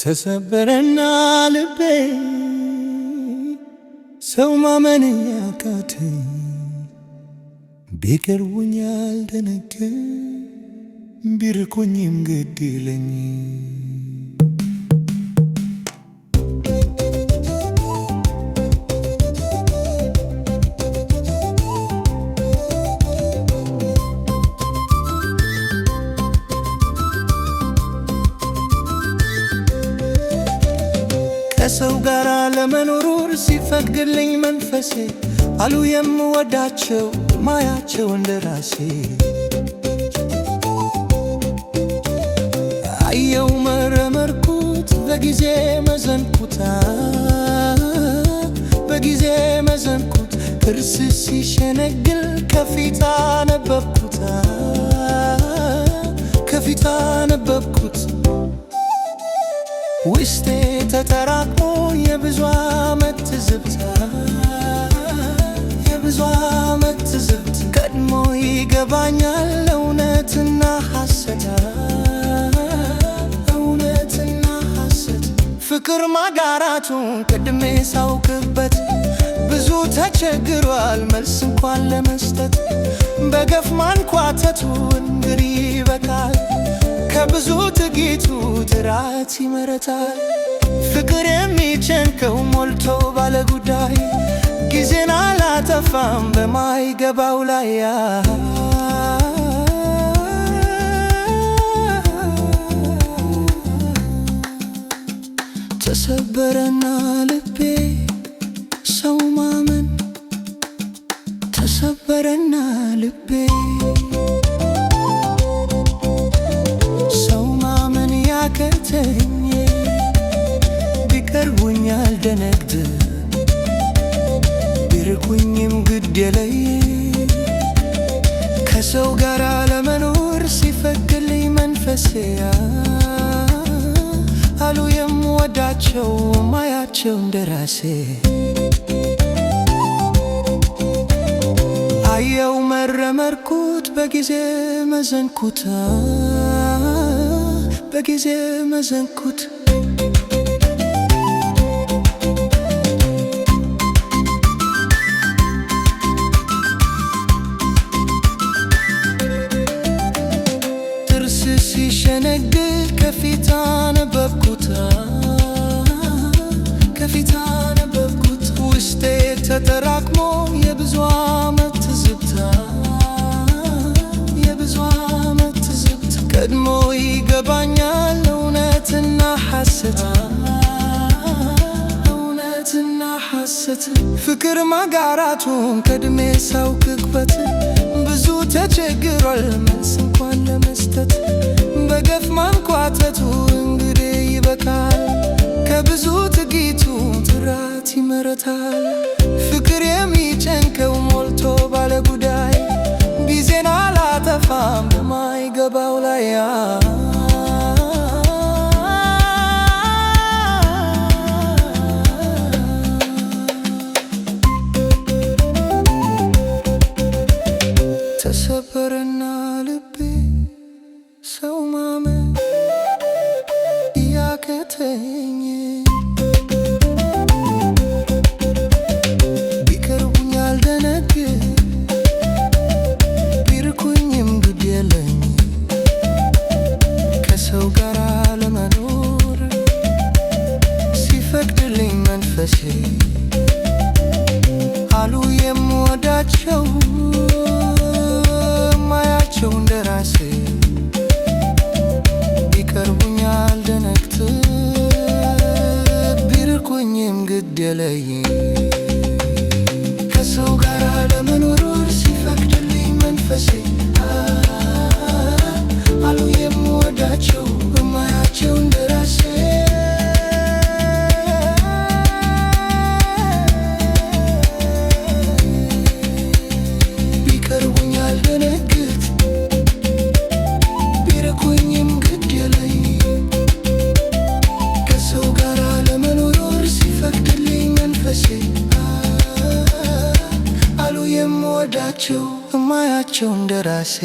ተሰበረና ልቤ ሰው ማመን ያቃተኝ ቢቀርቡኝ ያልደነገ ቢርቁኝም ግድ ይለኝ ከሰው ጋር ለመኖር ሲፈቅድልኝ መንፈሴ አሉ የምወዳቸው ማያቸው እንደራሴ አየው መረመርኩት በጊዜ መዘንኩት በጊዜ መዘንኩት እርስ ሲሸነግል ከፊት አነበብኩት ከፊት አነበብኩት ውስጤ ተጠራቅሞ የብዙ ዓመት ትዝብት የብዙ ዓመት ትዝብት ቀድሞ ይገባኛል እውነትና ሐሰት እውነትና ሐሰት ፍቅር ማጋራቱን ቀድሜ ሳውቅበት ብዙ ተቸግሯል መልስ እንኳን ለመስጠት በገፍ ማንኳተቱ እንግዲህ ይበቃል ከብዙ ጥቂቱ ጥራት ይመረታል ፍቅር የሚጨንቀው ሞልቶ ባለ ጉዳይ ጊዜን አላጠፋም በማይገባው ላይ ተሰበረና ልቤ ሰው ማመን ተሰበረና ልቤ ያከተኝ ቢቀርቡኝ ያልደነግጥ ቢርቁኝም ግድ የለኝ ከሰው ጋር ለመኖር ሲፈቅድልኝ መንፈሴ አሉ የምወዳቸው ማያቸው እንደራሴ አየው መረመርኩት በጊዜ መዘንኩት በጊዜ መዘንኩት ጥርስ ሲሸነግል ከፊት አነበብኩት ከፊት አነበብኩት ውስጤ ተጠራቅሞ የብዙ ዓመት ትዝብት የብዙ ዓመት ትዝብት ቀድሞ ይገባኛል እውነትና ሐሰት እውነትና ሐሰት ፍቅር ማጋራቱን ቀድሜ ሳውቅበት ብዙ ተቸግሯል መልስ እንኳን ለመስጠት በገፍ ማንኳተቱ እንግዲህ ይበቃል ከብዙ ጥቂቱ ጥራት ይመረታል ፍቅር የሚጨንቀው ሞልቶ ባለ ጉዳይ ጊዜን አላጠፋም በማይገባው ላይ ተሰበረና ልቤ ሰው ማመን ያከተኝ ቢቀርቡኝ ያልደነግጥ ቢርቁኝም ግድ የለኝ ከሰው ጋር ለመኖር ሲፈቅድልኝ መንፈሴ አሉ የምወዳቸው ማያቸው እንደራሴ ቢቀርቡኝ ያልደነግጥ ቢርቁኝም ግድ የለኝ ከሰው ጋር ለመኖር ሲፈቅድልኝ መንፈሴ አሉ የምወዳቸው ማያቸው እንደራሴ አሉ የምወዳቸው ማያቸው እንደራሴ